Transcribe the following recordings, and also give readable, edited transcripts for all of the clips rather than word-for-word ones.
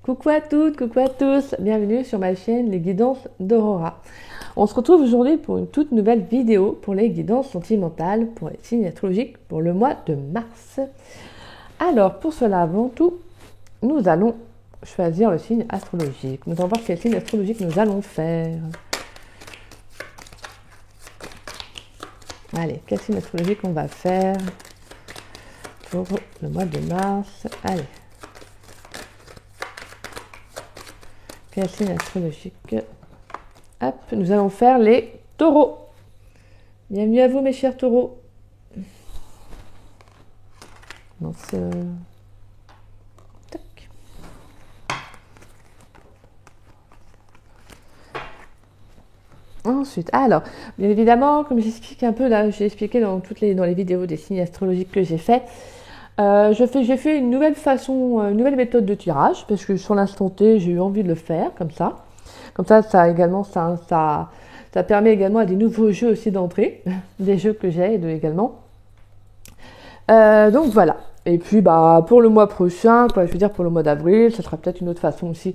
Coucou à toutes, coucou à tous, bienvenue sur ma chaîne Les Guidances d'Aurora. On se retrouve aujourd'hui pour une toute nouvelle vidéo pour les guidances sentimentales pour les signes astrologiques pour le mois de mars. Alors pour cela, avant tout, nous allons choisir le signe astrologique. Nous allons voir quel signe astrologique nous allons faire. Allez, quel signe astrologique on va faire pour le mois de mars. Allez. Quel signe astrologique? Hop, nous allons faire les taureaux. Bienvenue à vous mes chers taureaux. Dans ce... Tac. Ensuite, alors, bien évidemment, comme j'explique un peu là, j'ai expliqué dans les vidéos des signes astrologiques que j'ai fait. J'ai fait une nouvelle façon, une nouvelle méthode de tirage parce que sur l'instant T, j'ai eu envie de le faire comme ça. Comme ça, ça permet également à des nouveaux jeux aussi d'entrer, des jeux que j'ai également. Donc voilà. Et puis pour le mois prochain, je veux dire pour le mois d'avril, ça sera peut-être une autre façon aussi,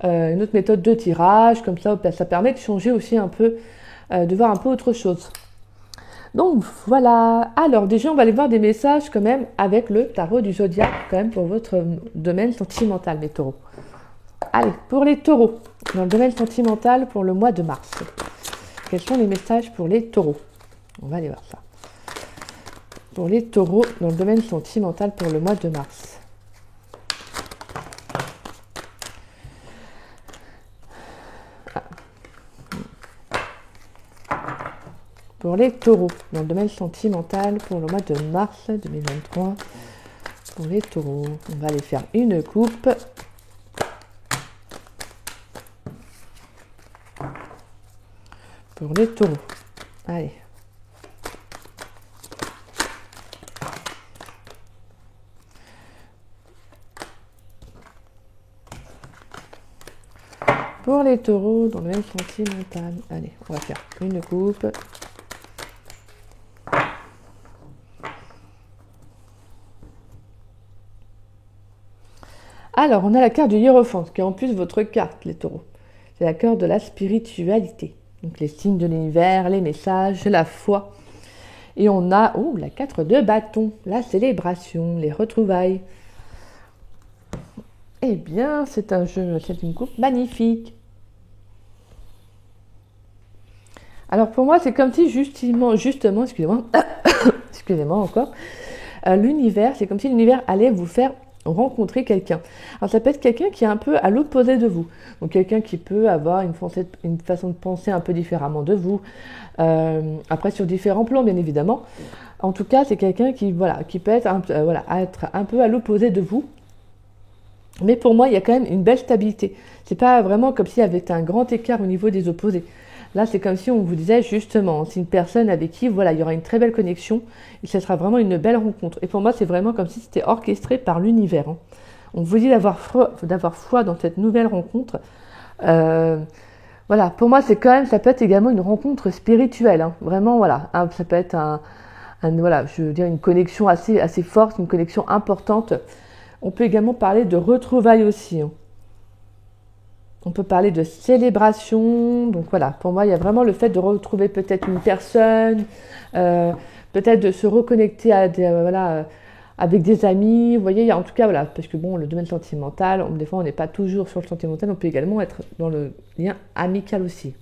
une autre méthode de tirage. Comme ça permet de changer aussi un peu, de voir un peu autre chose. Donc voilà, alors déjà on va aller voir des messages quand même avec le tarot du zodiaque quand même pour votre domaine sentimental les taureaux. Allez, pour les taureaux, dans le domaine sentimental pour le mois de mars. Quels sont les messages pour les taureaux? On va aller voir ça. Pour les taureaux dans le domaine sentimental pour le mois de mars. Pour les taureaux, dans le domaine sentimental, pour le mois de mars 2023, pour les taureaux, on va aller faire une coupe. Pour les taureaux, allez. Pour les taureaux, dans le domaine sentimental, allez, on va faire une coupe. Alors, on a la carte du Hiérophant, qui est en plus votre carte, les taureaux. C'est la carte de la spiritualité. Donc, les signes de l'univers, les messages, la foi. Et on a, la 4 de bâton, la célébration, les retrouvailles. Eh bien, c'est une coupe magnifique. Alors, pour moi, c'est comme si justement, excusez-moi, excusez-moi encore, l'univers, c'est comme si l'univers allait vous faire rencontrer quelqu'un. Alors ça peut être quelqu'un qui est un peu à l'opposé de vous. Donc quelqu'un qui peut avoir une façon de penser un peu différemment de vous. Après sur différents plans bien évidemment. En tout cas c'est quelqu'un qui peut être un peu à l'opposé de vous. Mais pour moi il y a quand même une belle stabilité. C'est pas vraiment comme s'il y avait un grand écart au niveau des opposés. Là, c'est comme si on vous disait justement, c'est une personne avec qui, il y aura une très belle connexion et ce sera vraiment une belle rencontre. Et pour moi, c'est vraiment comme si c'était orchestré par l'univers. On vous dit d'avoir foi dans cette nouvelle rencontre. Pour moi, c'est quand même, ça peut être également une rencontre spirituelle. Vraiment, ça peut être je veux dire une connexion assez forte, une connexion importante. On peut également parler de retrouvailles aussi. On peut parler de célébration. Donc voilà, pour moi, il y a vraiment le fait de retrouver peut-être une personne, peut-être de se reconnecter avec des amis. Vous voyez, en tout cas, parce que le domaine sentimental, des fois, on n'est pas toujours sur le sentimental, on peut également être dans le lien amical aussi.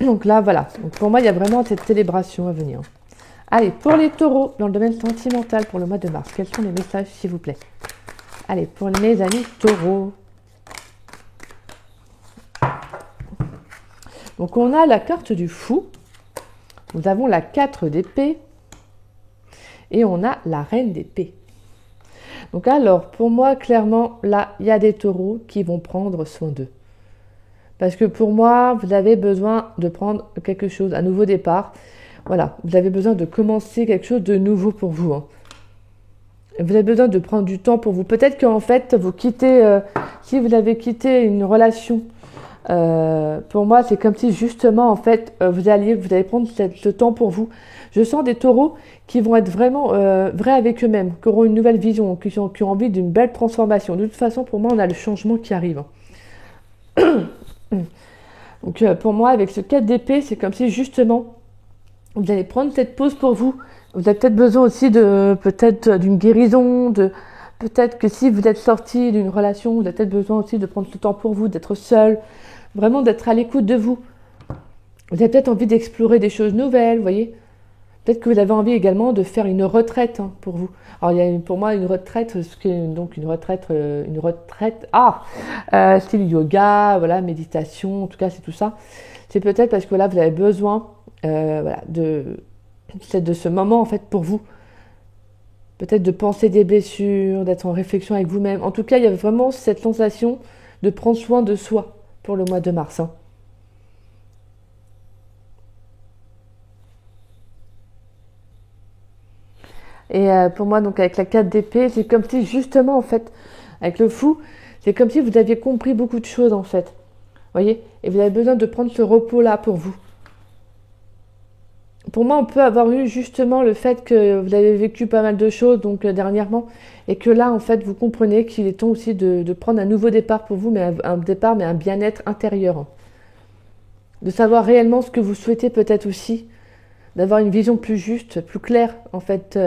Donc là, Donc pour moi, il y a vraiment cette célébration à venir. Allez, pour les taureaux, dans le domaine sentimental pour le mois de mars, quels sont les messages, s'il vous plaît? Allez, pour mes amis taureaux. Donc, on a la carte du fou. Nous avons la 4 d'épée. Et on a la reine d'épée. Donc, alors, pour moi, clairement, là, il y a des taureaux qui vont prendre soin d'eux. Parce que pour moi, vous avez besoin de prendre quelque chose, un nouveau départ. Vous avez besoin de commencer quelque chose de nouveau pour vous. Vous avez besoin de prendre du temps pour vous. Peut-être qu'en fait, vous quittez, si vous avez quitté une relation Pour moi, c'est comme si justement, en fait, vous allez prendre ce temps pour vous. Je sens des taureaux qui vont être vraiment vrais avec eux-mêmes, qui auront une nouvelle vision, qui ont envie d'une belle transformation. De toute façon, pour moi, on a le changement qui arrive. Donc, pour moi, avec ce 4 d'épée, c'est comme si justement, vous allez prendre cette pause pour vous. Vous avez peut-être besoin aussi peut-être d'une guérison, peut-être que si vous êtes sorti d'une relation, vous avez peut-être besoin aussi de prendre ce temps pour vous, d'être seul, vraiment d'être à l'écoute de vous. Vous avez peut-être envie d'explorer des choses nouvelles, vous voyez. Peut-être que vous avez envie également de faire une retraite pour vous. Alors, il y a pour moi une retraite, donc une retraite, style yoga, voilà, méditation, en tout cas, c'est tout ça. C'est peut-être parce que voilà, vous avez besoin de ce moment, en fait, pour vous. Peut-être de penser des blessures, d'être en réflexion avec vous-même. En tout cas, il y a vraiment cette sensation de prendre soin de soi pour le mois de mars. Et pour moi, donc avec la 4 d'épée, c'est comme si justement, en fait, avec le fou, c'est comme si vous aviez compris beaucoup de choses, en fait. Vous voyez? Et vous avez besoin de prendre ce repos-là pour vous. Pour moi, on peut avoir eu justement le fait que vous avez vécu pas mal de choses donc dernièrement, et que là, en fait, vous comprenez qu'il est temps aussi de prendre un nouveau départ pour vous, mais un départ, mais un bien-être intérieur. De savoir réellement ce que vous souhaitez peut-être aussi, d'avoir une vision plus juste, plus claire, en fait.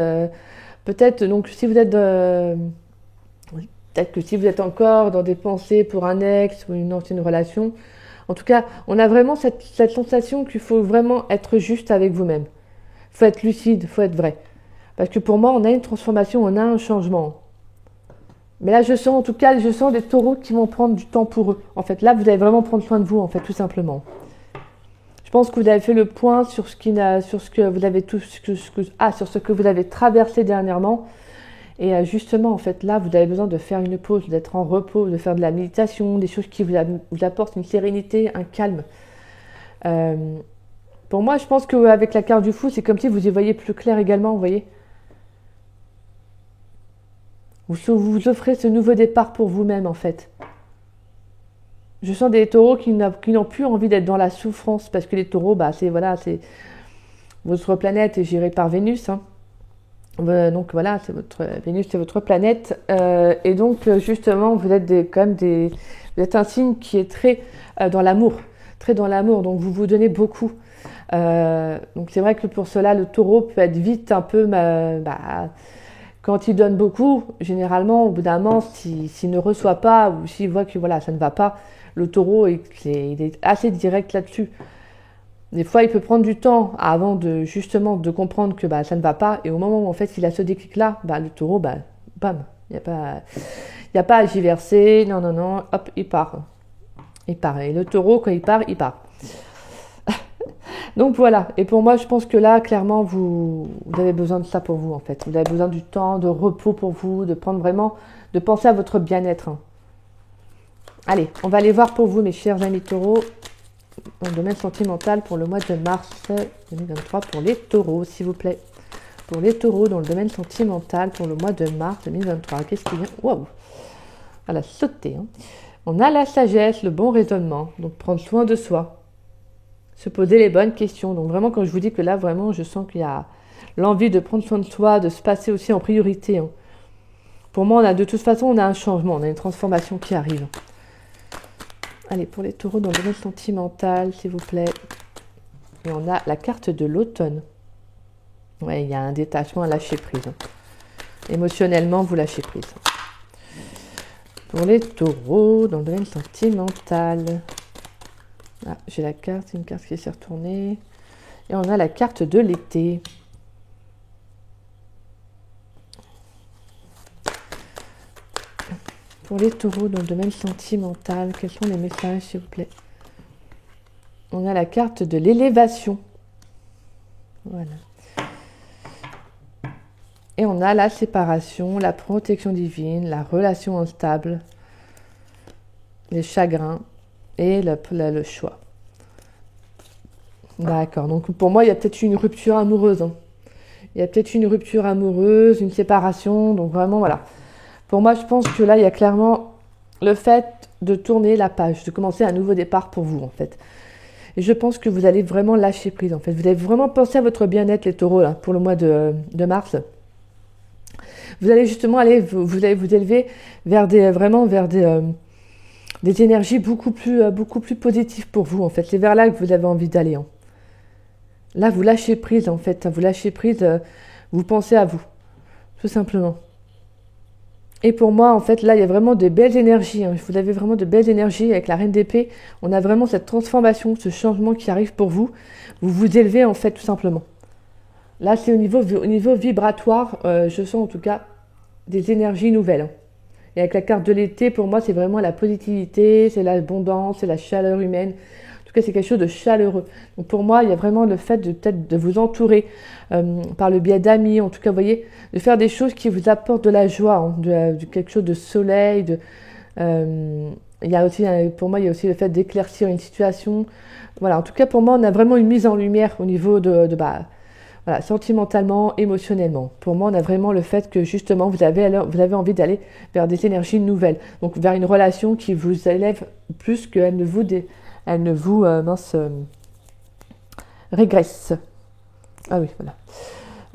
Peut-être, donc, si vous êtes... peut-être que si vous êtes encore dans des pensées pour un ex ou une ancienne relation, en tout cas, on a vraiment cette sensation qu'il faut vraiment être juste avec vous-même. Il faut être lucide, il faut être vrai. Parce que pour moi, on a une transformation, on a un changement. Mais là, je sens des taureaux qui vont prendre du temps pour eux. En fait, là, vous allez vraiment prendre soin de vous, en fait, tout simplement. Je pense que vous avez fait le point sur ce que vous avez traversé dernièrement. Et justement, en fait, là, vous avez besoin de faire une pause, d'être en repos, de faire de la méditation, des choses qui vous apportent une sérénité, un calme. Pour moi, je pense qu'avec la carte du fou, c'est comme si vous y voyez plus clair également, vous voyez. Vous offrez ce nouveau départ pour vous-même, en fait. Je sens des taureaux qui n'ont plus envie d'être dans la souffrance, parce que les taureaux, c'est votre planète est gérée par Vénus. Donc voilà, Vénus, c'est votre planète. Et donc, justement, vous êtes vous êtes un signe qui est très dans l'amour. Très dans l'amour, donc vous vous donnez beaucoup. Donc c'est vrai que pour cela, le taureau peut être vite un peu... quand il donne beaucoup, généralement, au bout d'un moment, s'il ne reçoit pas ou s'il voit que ça ne va pas, le taureau, il est assez direct là-dessus. Des fois, il peut prendre du temps avant de comprendre que ça ne va pas. Et au moment où en fait, il a ce déclic-là, le taureau, bam, il n'y a pas à giverser. Non, hop, il part. Il part. Et le taureau, quand il part, il part. Donc voilà. Et pour moi, je pense que là, clairement, vous avez besoin de ça pour vous, en fait. Vous avez besoin du temps, de repos pour vous, de penser à votre bien-être. Allez, on va aller voir pour vous, mes chers amis taureaux, dans le domaine sentimental pour le mois de mars 2023 pour les taureaux, s'il vous plaît. Pour les taureaux dans le domaine sentimental pour le mois de mars 2023. Qu'est-ce qui vient? Waouh! Elle a sauté. On a la sagesse, le bon raisonnement. Donc prendre soin de soi. Se poser les bonnes questions. Donc vraiment, quand je vous dis que là, vraiment, je sens qu'il y a l'envie de prendre soin de soi, de se passer aussi en priorité. Pour moi, de toute façon, on a un changement, on a une transformation qui arrive. Allez, pour les taureaux dans le domaine sentimental, s'il vous plaît. Et on a la carte de l'automne. Ouais, il y a un détachement, à lâcher prise. Émotionnellement, vous lâchez prise. Pour les taureaux dans le domaine sentimental. Ah, j'ai la carte, c'est une carte qui s'est retournée. Et on a la carte de l'été. Pour les taureaux dans le domaine sentimental, quels sont les messages, s'il vous plaît? On a la carte de l'élévation. Voilà. Et on a la séparation, la protection divine, la relation instable, les chagrins et le choix. D'accord. Donc pour moi, il y a peut-être une rupture amoureuse. Il y a peut-être une rupture amoureuse, une séparation. Donc vraiment, voilà. Pour moi, je pense que là, il y a clairement le fait de tourner la page, de commencer un nouveau départ pour vous en fait. Et je pense que vous allez vraiment lâcher prise en fait. Vous allez vraiment penser à votre bien-être les taureaux là, pour le mois de mars. Vous allez justement vous allez vous élever vers des énergies beaucoup plus positives pour vous en fait. C'est vers là que vous avez envie d'aller. Hein. Là, vous lâchez prise en fait. Vous lâchez prise, vous pensez à vous, tout simplement. Et pour moi, en fait, là, il y a vraiment de belles énergies. Hein. Vous avez vraiment de belles énergies avec la Reine d'épée. On a vraiment cette transformation, ce changement qui arrive pour vous. Vous vous élevez, en fait, tout simplement. Là, c'est au niveau vibratoire, je sens en tout cas des énergies nouvelles. Hein. Et avec la carte de l'été, pour moi, c'est vraiment la positivité, c'est l'abondance, c'est la chaleur humaine. En tout cas, c'est quelque chose de chaleureux. Donc pour moi, il y a vraiment le fait de peut-être de vous entourer par le biais d'amis, en tout cas, vous voyez, de faire des choses qui vous apportent de la joie, hein, de quelque chose de soleil. Il y a aussi, pour moi, il y a aussi le fait d'éclaircir une situation. Voilà, en tout cas, pour moi, on a vraiment une mise en lumière au niveau voilà, sentimentalement, émotionnellement. Pour moi, on a vraiment le fait que justement, vous avez envie d'aller vers des énergies nouvelles. Donc, vers une relation qui vous élève plus qu'elle ne vous régresse. Ah oui, voilà.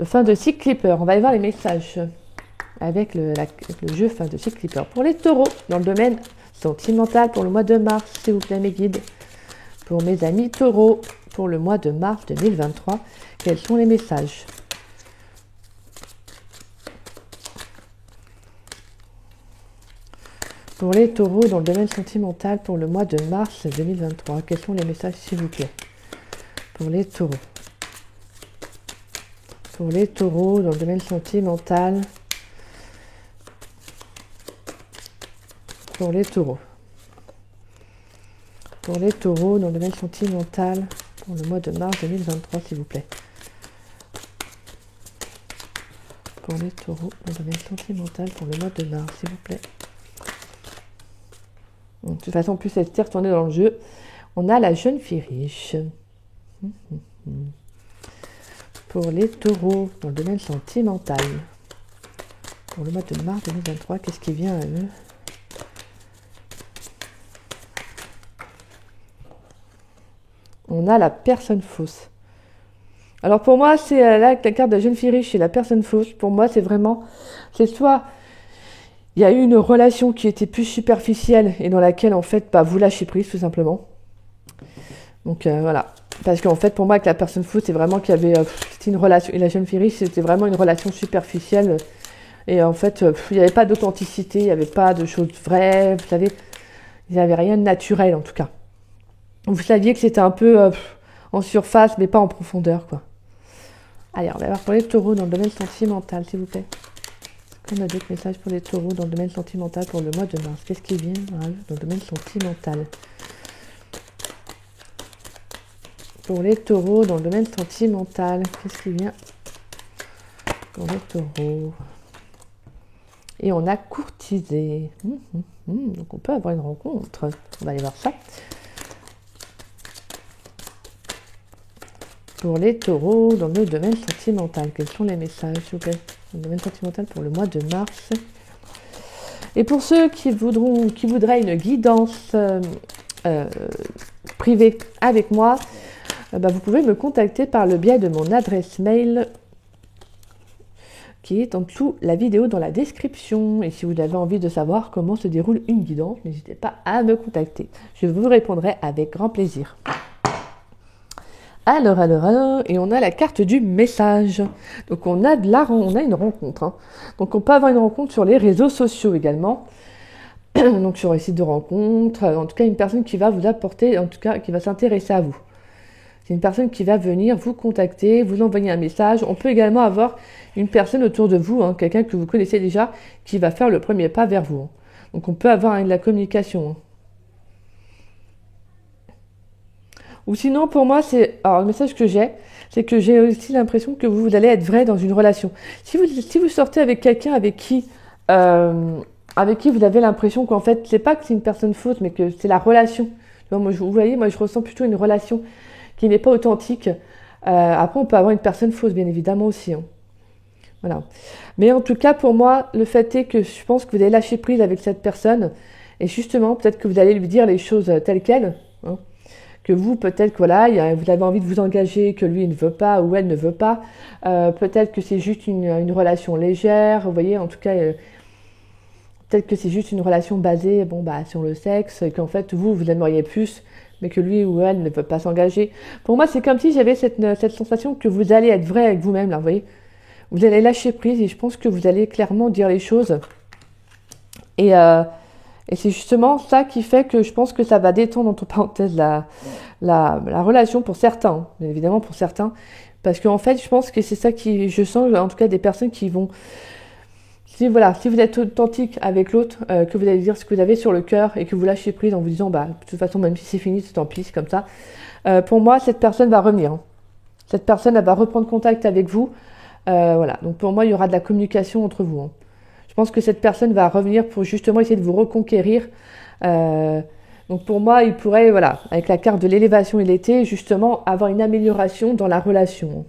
Fin de cycle Clipper. On va aller voir les messages avec le jeu fin de cycle Clipper. Pour les taureaux, dans le domaine sentimental, pour le mois de mars, s'il vous plaît, mes guides. Pour mes amis taureaux, pour le mois de mars 2023, quels sont les messages? Pour les taureaux dans le domaine sentimental pour le mois de mars 2023, quels sont les messages s'il vous plaît? Pour les taureaux. Pour les taureaux dans le domaine sentimental. Pour les taureaux. Pour les taureaux dans le domaine sentimental pour le mois de mars 2023, s'il vous plaît. Pour les taureaux dans le domaine sentimental pour le mois de mars, s'il vous plaît. De toute façon, en plus, elle s'est retournée dans le jeu. On a la jeune fille riche. Pour les taureaux dans le domaine sentimental pour le mois de mars 2023, qu'est-ce qui vient à eux? On a la personne fausse. Alors pour moi, c'est là la carte de la jeune fille riche et la personne fausse. Pour moi, c'est soit il y a eu une relation qui était plus superficielle et dans laquelle en fait, vous lâchez prise tout simplement. Donc voilà. Parce qu'en fait, pour moi, avec la personne fausse, c'est vraiment qu'il y avait c'était une relation. Et la jeune fille riche, c'était vraiment une relation superficielle. Et en fait, il n'y avait pas d'authenticité, il n'y avait pas de choses vraies. Vous savez, il n'y avait rien de naturel en tout cas. Vous saviez que c'était un peu en surface, mais pas en profondeur, quoi. Allez, on va voir pour les taureaux dans le domaine sentimental, s'il vous plaît. On a d'autres messages pour les taureaux dans le domaine sentimental pour le mois de mars. Qu'est-ce qui vient dans le domaine sentimental? Pour les taureaux dans le domaine sentimental, qu'est-ce qui vient pour les taureaux? Et on a courtisé. Donc on peut avoir une rencontre. On va aller voir ça. Pour les taureaux, dans le domaine sentimental, quels sont les messages, s'il vous plaît? Dans le domaine sentimental pour le mois de mars. Et pour ceux qui voudraient une guidance privée avec moi, vous pouvez me contacter par le biais de mon adresse mail qui est en dessous la vidéo dans la description. Et si vous avez envie de savoir comment se déroule une guidance, n'hésitez pas à me contacter. Je vous répondrai avec grand plaisir. Alors, et on a la carte du message. Donc on a une rencontre. Hein. Donc on peut avoir une rencontre sur les réseaux sociaux également. Donc sur les sites de rencontres. En tout cas, une personne qui va vous apporter, en tout cas, qui va s'intéresser à vous. C'est une personne qui va venir vous contacter, vous envoyer un message. On peut également avoir une personne autour de vous, hein, quelqu'un que vous connaissez déjà, qui va faire le premier pas vers vous. Hein. Donc on peut avoir de la communication. Hein. Ou sinon, pour moi, le message que j'ai, c'est que j'ai aussi l'impression que vous allez être vrai dans une relation. Si vous sortez avec quelqu'un avec qui vous avez l'impression qu'en fait, c'est pas que c'est une personne fausse, mais que c'est la relation. Vous voyez, moi, je ressens plutôt une relation qui n'est pas authentique. Après, on peut avoir une personne fausse, bien évidemment, aussi. Hein. Voilà. Mais en tout cas, pour moi, le fait est que je pense que vous allez lâcher prise avec cette personne Et justement, peut-être que vous allez lui dire les choses telles quelles, hein, que vous, peut-être que voilà, vous avez envie de vous engager, que lui ne veut pas ou elle ne veut pas. Peut-être que c'est juste une relation légère, vous voyez, en tout cas, peut-être que c'est juste une relation basée sur le sexe, et qu'en fait, vous aimeriez plus, mais que lui ou elle ne veut pas s'engager. Pour moi, c'est comme si j'avais cette sensation que vous allez être vrai avec vous-même, là, vous voyez. Vous allez lâcher prise et je pense que vous allez clairement dire les choses. Et c'est justement ça qui fait que je pense que ça va détendre, entre parenthèses, la relation pour certains, hein, bien évidemment pour certains. Parce qu'en fait, je pense que c'est ça je sens, en tout cas, des personnes qui vont... Si vous êtes authentique avec l'autre, que vous allez dire ce que vous avez sur le cœur et que vous lâchez prise en vous disant, de toute façon, même si c'est fini, tant pis, c'est comme ça. Pour moi, cette personne va revenir. Hein. Cette personne, elle va reprendre contact avec vous. Voilà. Donc pour moi, il y aura de la communication entre vous. Hein. Je pense que cette personne va revenir pour justement essayer de vous reconquérir. Donc pour moi, il pourrait, voilà, avec la carte de l'élévation et l'été, justement, avoir une amélioration dans la relation.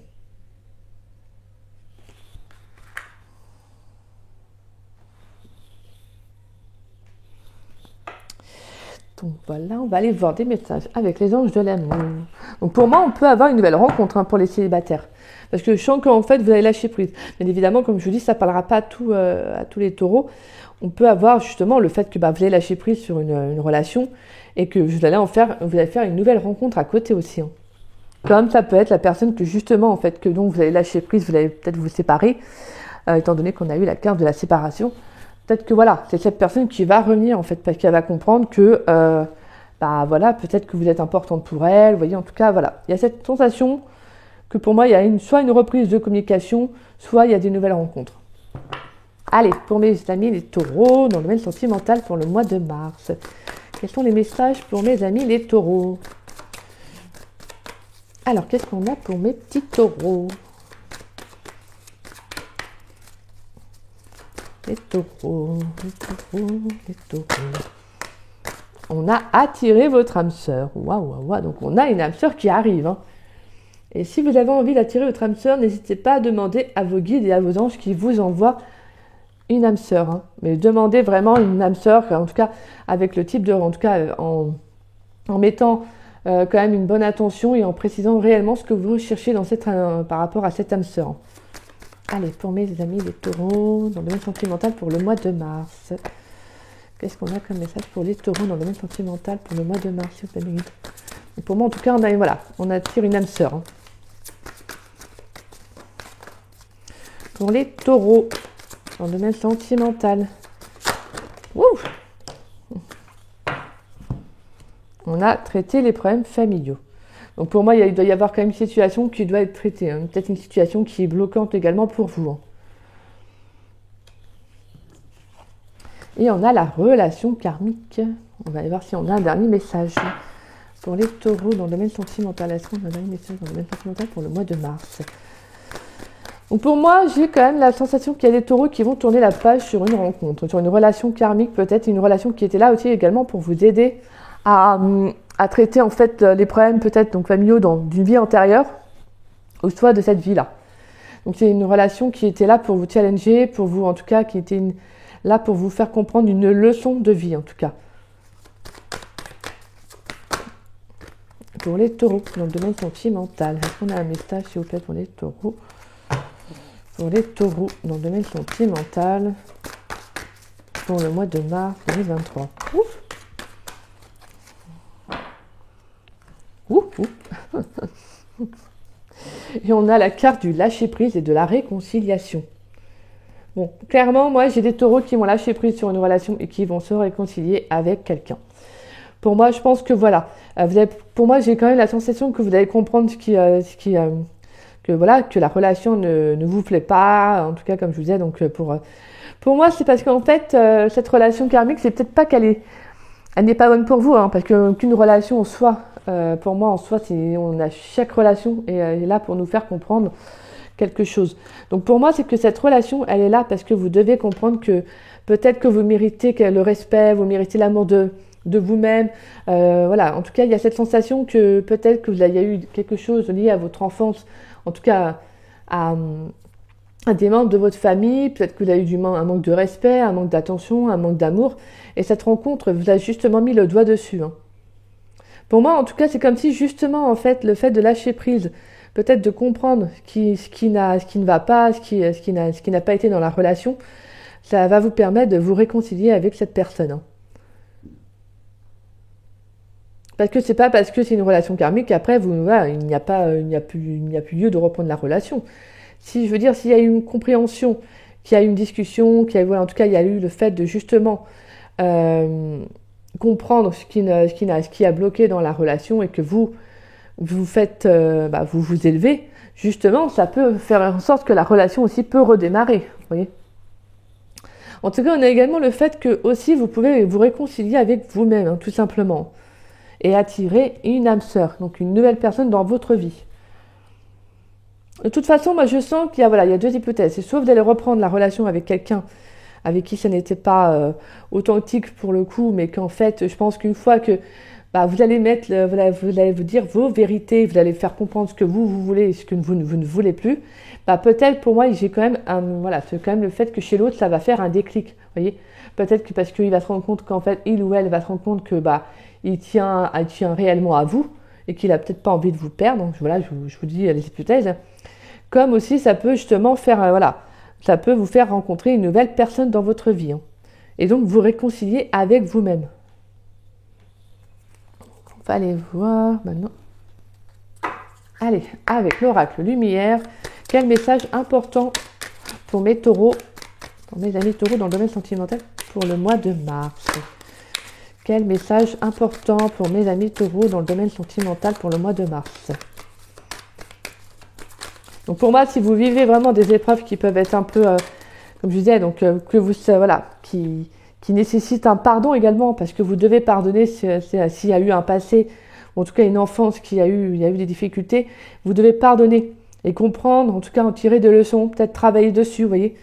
Donc voilà, on va aller voir des messages avec les anges de l'amour. Donc pour moi, on peut avoir une nouvelle rencontre pour les célibataires. Parce que je sens qu'en fait, vous allez lâcher prise. Bien évidemment, comme je vous dis, ça ne parlera pas à tous les taureaux. On peut avoir justement le fait que vous allez lâcher prise sur une relation et que vous allez faire une nouvelle rencontre à côté aussi. Hein. Comme ça peut être la personne que justement, en fait, que donc vous allez lâcher prise, vous allez peut-être vous séparer, étant donné qu'on a eu la carte de la séparation. Peut-être que voilà, c'est cette personne qui va revenir en fait, parce qu'elle va comprendre que peut-être que vous êtes importante pour elle. Vous voyez, en tout cas, voilà. Il y a cette sensation que pour moi, il y a soit une reprise de communication, soit il y a des nouvelles rencontres. Allez, pour mes amis les taureaux, dans le domaine sentimental pour le mois de mars. Quels sont les messages pour mes amis les taureaux? Alors, qu'est-ce qu'on a pour mes petits taureaux? Les taureaux. On a attiré votre âme sœur. Waouh. Donc, on a une âme sœur qui arrive. Hein. Et si vous avez envie d'attirer votre âme sœur, n'hésitez pas à demander à vos guides et à vos anges qui vous envoient une âme sœur. Hein. Mais demandez vraiment une âme sœur, en tout cas, avec le type de... En tout cas, en mettant quand même une bonne attention et en précisant réellement ce que vous recherchez par rapport à cette âme sœur. Allez, pour mes amis les taureaux, dans le domaine sentimental pour le mois de mars. Qu'est-ce qu'on a comme message pour les taureaux dans le domaine sentimental pour le mois de mars, s'il vous plaît. Et pour moi, en tout cas, on attire une âme sœur. Hein. Pour les taureaux, dans le domaine sentimental. Ouh, on a traité les problèmes familiaux. Donc pour moi, il doit y avoir quand même une situation qui doit être traitée. Hein. Peut-être une situation qui est bloquante également pour vous. Hein. Et on a la relation karmique. On va aller voir si on a un dernier message. Pour les taureaux dans le domaine sentimental. Est-ce qu'on a un dernier message dans le domaine sentimental pour le mois de mars? Donc pour moi, j'ai quand même la sensation qu'il y a des taureaux qui vont tourner la page sur une rencontre, sur une relation karmique, peut-être une relation qui était là aussi également pour vous aider à traiter en fait les problèmes peut-être donc familiaux d'une vie antérieure ou soit de cette vie-là. Donc c'est une relation qui était là pour vous challenger, pour vous en tout cas qui était là pour vous faire comprendre une leçon de vie en tout cas. Pour les taureaux dans le domaine sentimental, est-ce qu'on a un message s'il vous plaît pour les taureaux? Pour les taureaux dans le domaine sentimental pour le mois de mars 2023. Ouf. Et on a la carte du lâcher-prise et de la réconciliation. Bon, clairement, moi, j'ai des taureaux qui vont lâcher prise sur une relation et qui vont se réconcilier avec quelqu'un. Pour moi, je pense que voilà. Pour moi, j'ai quand même la sensation que vous allez comprendre que la relation ne vous plaît pas. En tout cas, comme je vous disais, donc pour moi, c'est parce qu'en fait, cette relation karmique, c'est peut-être pas elle n'est pas bonne pour vous, hein, parce qu'une relation en soi, pour moi en soi, chaque relation est là pour nous faire comprendre quelque chose. Donc pour moi, c'est que cette relation, elle est là parce que vous devez comprendre que peut-être que vous méritez le respect, vous méritez l'amour de vous-même. En tout cas, il y a cette sensation que peut-être que vous avez eu quelque chose lié à votre enfance, en tout cas à des membres de votre famille, peut-être que vous avez eu un manque de respect, un manque d'attention, un manque d'amour, et cette rencontre vous a justement mis le doigt dessus. Pour moi, en tout cas, c'est comme si justement, en fait, le fait de lâcher prise, peut-être de comprendre ce qui ne va pas, ce qui n'a pas été dans la relation, ça va vous permettre de vous réconcilier avec cette personne. Parce que c'est pas parce que c'est une relation karmique qu'après, il n'y a plus lieu de reprendre la relation. Si je veux dire, s'il y a eu une compréhension, qu'il y a eu une discussion, en tout cas, il y a eu le fait de justement comprendre ce qui a bloqué dans la relation et que vous faites, vous vous élevez, justement, ça peut faire en sorte que la relation aussi peut redémarrer. Vous voyez. En tout cas, on a également le fait que aussi vous pouvez vous réconcilier avec vous-même, tout simplement, et attirer une âme sœur, donc une nouvelle personne dans votre vie. De toute façon, moi je sens qu'il y a deux hypothèses. C'est soit vous allez reprendre la relation avec quelqu'un avec qui ça n'était pas authentique pour le coup, mais qu'en fait, je pense qu'une fois que vous allez vous allez vous dire vos vérités, vous allez faire comprendre ce que vous voulez et ce que vous ne voulez plus, peut-être pour moi, j'ai quand même c'est quand même le fait que chez l'autre, ça va faire un déclic. Vous voyez, peut-être que parce qu'il va se rendre compte qu'en fait, il ou elle va se rendre compte que il tient réellement à vous et qu'il a peut-être pas envie de vous perdre. Donc voilà, je vous dis les hypothèses. Comme aussi, ça peut justement faire ça peut vous faire rencontrer une nouvelle personne dans votre vie. Et donc, vous réconcilier avec vous-même. On va aller voir maintenant. Allez, avec l'oracle lumière, quel message important pour mes taureaux, pour mes amis taureaux dans le domaine sentimental pour le mois de mars. Quel message important pour mes amis taureaux dans le domaine sentimental pour le mois de mars. Donc pour moi, si vous vivez vraiment des épreuves qui peuvent être un peu, comme je disais, donc que vous, qui nécessitent un pardon également, parce que vous devez pardonner s'il y a eu un passé, ou en tout cas une enfance il y a eu des difficultés, vous devez pardonner et comprendre, en tout cas en tirer des leçons, peut-être travailler dessus, vous voyez.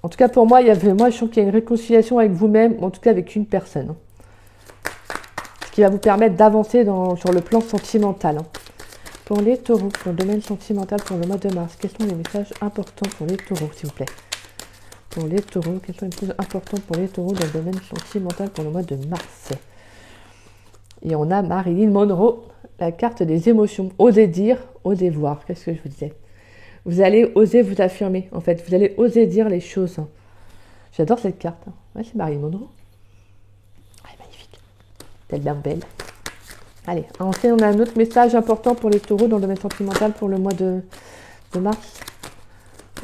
En tout cas pour moi, je sens qu'il y a une réconciliation avec vous-même, en tout cas avec une personne, ce qui va vous permettre d'avancer sur le plan sentimental. Pour les taureaux, pour le domaine sentimental pour le mois de mars, quels sont les messages importants pour les taureaux, s'il vous plaît? Pour les taureaux, quels sont les messages importants pour les taureaux dans le domaine sentimental pour le mois de mars? Et on a Marilyn Monroe, la carte des émotions. Osez dire, osez voir. Qu'est-ce que je vous disais? Vous allez oser vous affirmer, en fait. Vous allez oser dire les choses. J'adore cette carte. Ouais, c'est Marilyn Monroe. Ah, magnifique. Tellement belle. Allez, ensuite on a un autre message important pour les taureaux dans le domaine sentimental pour le mois de mars.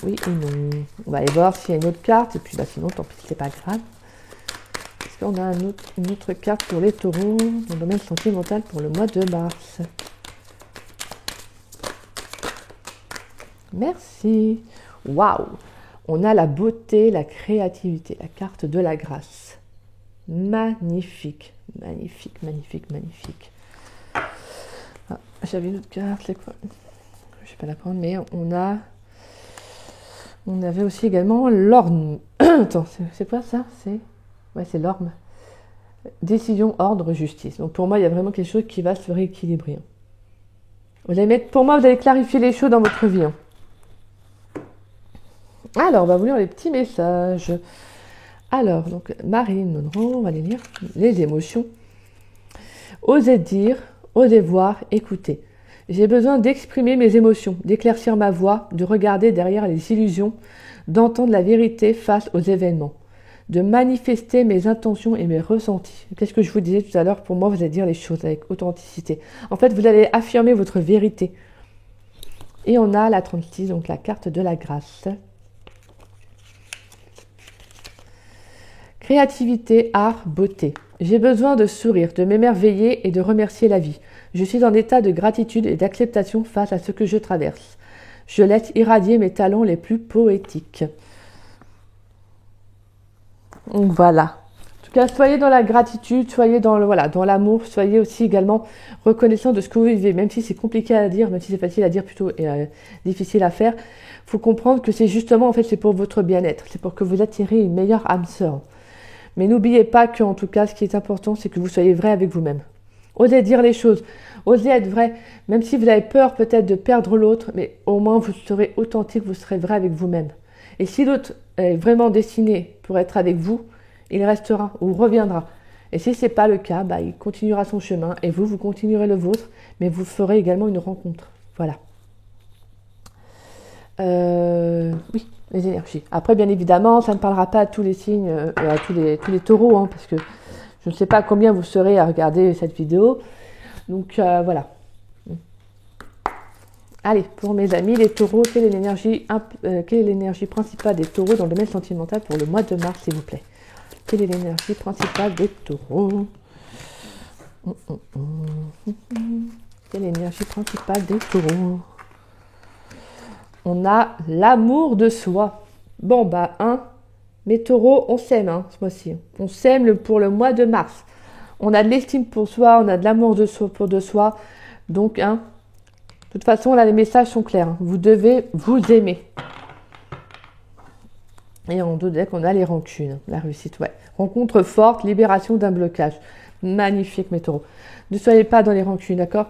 Oui ou non? On va aller voir s'il y a une autre carte, et puis sinon tant pis, c'est pas grave. Est-ce qu'on a une autre carte pour les taureaux dans le domaine sentimental pour le mois de mars? Merci. Waouh! On a la beauté, la créativité, la carte de la grâce. Magnifique, magnifique, magnifique, magnifique. Ah, j'avais une autre carte, c'est quoi? Je vais pas la prendre, mais on avait aussi également l'orme. Attends, c'est quoi ça? C'est l'orme. Décision, ordre, justice. Donc pour moi, il y a vraiment quelque chose qui va se rééquilibrer. Pour moi, vous allez clarifier les choses dans votre vie. Alors, on va vous lire les petits messages. Alors, donc Marilyn Monroe, on va les lire. Les émotions. Osez dire, osez voir, écouter. J'ai besoin d'exprimer mes émotions, d'éclaircir ma voix, de regarder derrière les illusions, d'entendre la vérité face aux événements, de manifester mes intentions et mes ressentis. Qu'est-ce que je vous disais tout à l'heure? Pour moi, vous allez dire les choses avec authenticité. En fait, vous allez affirmer votre vérité. Et on a la 36, donc la carte de la grâce. Créativité, art, beauté. J'ai besoin de sourire, de m'émerveiller et de remercier la vie. Je suis en état de gratitude et d'acceptation face à ce que je traverse. Je laisse irradier mes talents les plus poétiques. Donc voilà. En tout cas, soyez dans la gratitude, soyez dans l'amour, soyez aussi également reconnaissant de ce que vous vivez, même si c'est compliqué à dire, même si c'est facile à dire plutôt et difficile à faire. Il faut comprendre que c'est justement, en fait, c'est pour votre bien-être, c'est pour que vous attirez une meilleure âme sœur. Mais n'oubliez pas qu'en tout cas, ce qui est important, c'est que vous soyez vrai avec vous-même. Osez dire les choses, osez être vrai, même si vous avez peur peut-être de perdre l'autre, mais au moins vous serez authentique, vous serez vrai avec vous-même. Et si l'autre est vraiment destiné pour être avec vous, il restera ou reviendra. Et si ce n'est pas le cas, bah, il continuera son chemin et vous continuerez le vôtre, mais vous ferez également une rencontre. Voilà. Oui, les énergies. Après, bien évidemment, ça ne parlera pas à tous les signes, à tous les taureaux, hein, parce que je ne sais pas combien vous serez à regarder cette vidéo. Donc, voilà. Allez, pour mes amis, les taureaux, quelle est l'énergie principale des taureaux dans le domaine sentimental pour le mois de mars, s'il vous plaît? Quelle est l'énergie principale des taureaux? Quelle est l'énergie principale des taureaux? On a l'amour de soi. Bon, bah, mes taureaux, on s'aime ce mois-ci. On s'aime pour le mois de mars. On a de l'estime pour soi, on a de l'amour de soi. Donc, de toute façon, là, les messages sont clairs. Vous devez vous aimer. Et en dos de deck, on a les rancunes, la réussite, ouais. Rencontre forte, libération d'un blocage. Magnifique, mes taureaux. Ne soyez pas dans les rancunes, d'accord?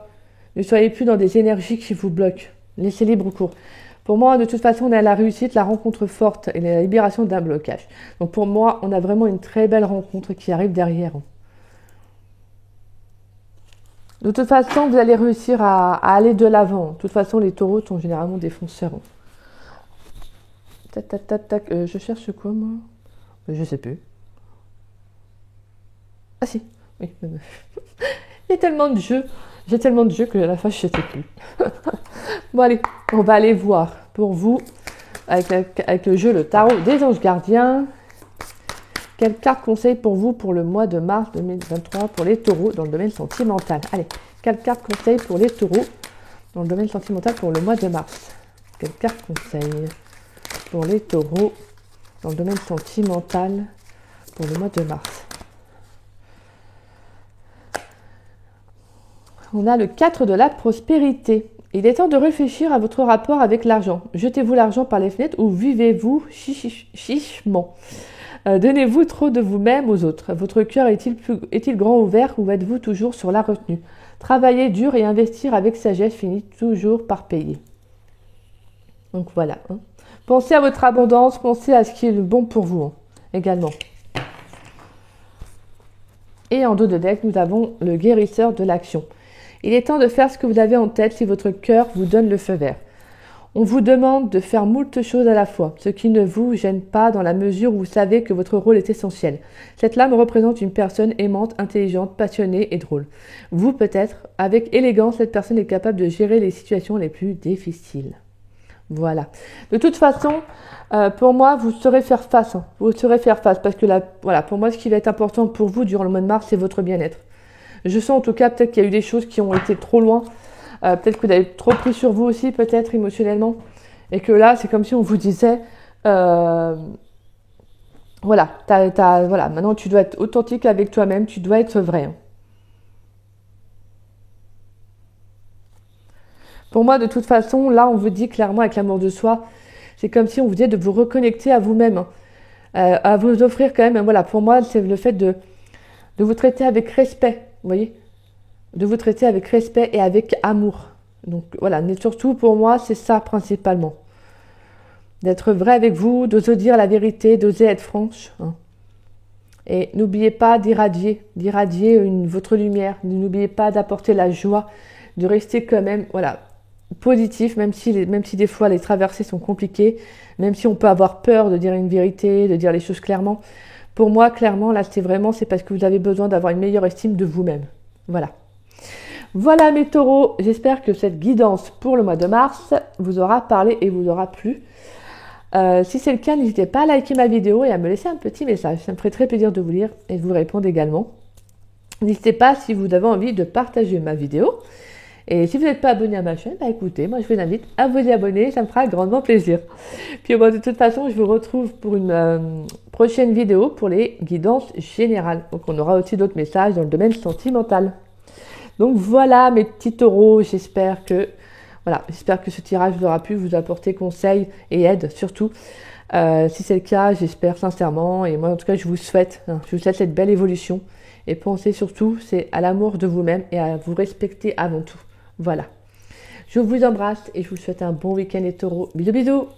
Ne soyez plus dans des énergies qui vous bloquent. Laissez libre cours. Pour moi, de toute façon, on a la réussite, la rencontre forte et la libération d'un blocage. Donc pour moi, on a vraiment une très belle rencontre qui arrive derrière. De toute façon, vous allez réussir à aller de l'avant. De toute façon, les taureaux sont généralement des fonceurs. Tac, tac, tac, tac. Je cherche quoi, moi? Je sais plus. Ah si, oui. Il y a tellement de jeux. J'ai tellement de jeux que à la fin, je ne sais plus. Bon, allez, on va aller voir pour vous, avec le jeu Le Tarot des Anges Gardiens. Quelle carte conseille pour vous pour le mois de mars 2023 pour les taureaux dans le domaine sentimental? Allez, quelle carte conseille pour les taureaux dans le domaine sentimental pour le mois de mars? Quelle carte conseille pour les taureaux dans le domaine sentimental pour le mois de mars? On a le 4 de la prospérité. Il est temps de réfléchir à votre rapport avec l'argent. Jetez-vous l'argent par les fenêtres ou vivez-vous chichement? Donnez-vous trop de vous-même aux autres? Votre cœur est-il grand ouvert ou êtes-vous toujours sur la retenue? Travailler dur et investir avec sagesse finit toujours par payer. Donc voilà. Pensez à votre abondance, pensez à ce qui est le bon pour vous également. Et en dos de deck, nous avons le guérisseur de l'action. Il est temps de faire ce que vous avez en tête si votre cœur vous donne le feu vert. On vous demande de faire moult choses à la fois, ce qui ne vous gêne pas dans la mesure où vous savez que votre rôle est essentiel. Cette lame représente une personne aimante, intelligente, passionnée et drôle. Vous, peut-être, avec élégance, cette personne est capable de gérer les situations les plus difficiles. Voilà. De toute façon, pour moi, vous saurez faire face. Vous saurez faire face parce que voilà, pour moi, ce qui va être important pour vous durant le mois de mars, c'est votre bien-être. Je sens en tout cas peut-être qu'il y a eu des choses qui ont été trop loin. Peut-être que vous avez trop pris sur vous aussi, peut-être émotionnellement. Et que là, c'est comme si on vous disait, voilà, voilà, maintenant tu dois être authentique avec toi-même, tu dois être vrai. Pour moi, de toute façon, là, on vous dit clairement avec l'amour de soi, c'est comme si on vous disait de vous reconnecter à vous-même, à vous offrir quand même, voilà, pour moi, c'est le fait de vous traiter avec respect. Vous voyez, de vous traiter avec respect et avec amour. Donc voilà, mais surtout pour moi, c'est ça principalement. D'être vrai avec vous, d'oser dire la vérité, d'oser être franche. Et n'oubliez pas d'irradier votre lumière. N'oubliez pas d'apporter la joie, de rester quand même, voilà, positif, même si des fois les traversées sont compliquées, même si on peut avoir peur de dire une vérité, de dire les choses clairement. Pour moi, clairement, là, c'est parce que vous avez besoin d'avoir une meilleure estime de vous-même. Voilà. Voilà mes taureaux, j'espère que cette guidance pour le mois de mars vous aura parlé et vous aura plu. Si c'est le cas, n'hésitez pas à liker ma vidéo et à me laisser un petit message. Ça me ferait très plaisir de vous lire et de vous répondre également. N'hésitez pas si vous avez envie de partager ma vidéo. Et si vous n'êtes pas abonné à ma chaîne, bah écoutez, moi je vous invite à vous y abonner, ça me fera grandement plaisir. Puis bon, de toute façon, je vous retrouve pour une prochaine vidéo pour les guidances générales. Donc on aura aussi d'autres messages dans le domaine sentimental. Donc voilà mes petits taureaux, j'espère que Voilà, j'espère que ce tirage vous aura pu vous apporter conseils et aide surtout. Si c'est le cas, j'espère sincèrement, et moi en tout cas je vous souhaite cette belle évolution. Et pensez surtout, c'est à l'amour de vous-même et à vous respecter avant tout. Voilà. Je vous embrasse et je vous souhaite un bon week-end les taureaux. Bisous bisous.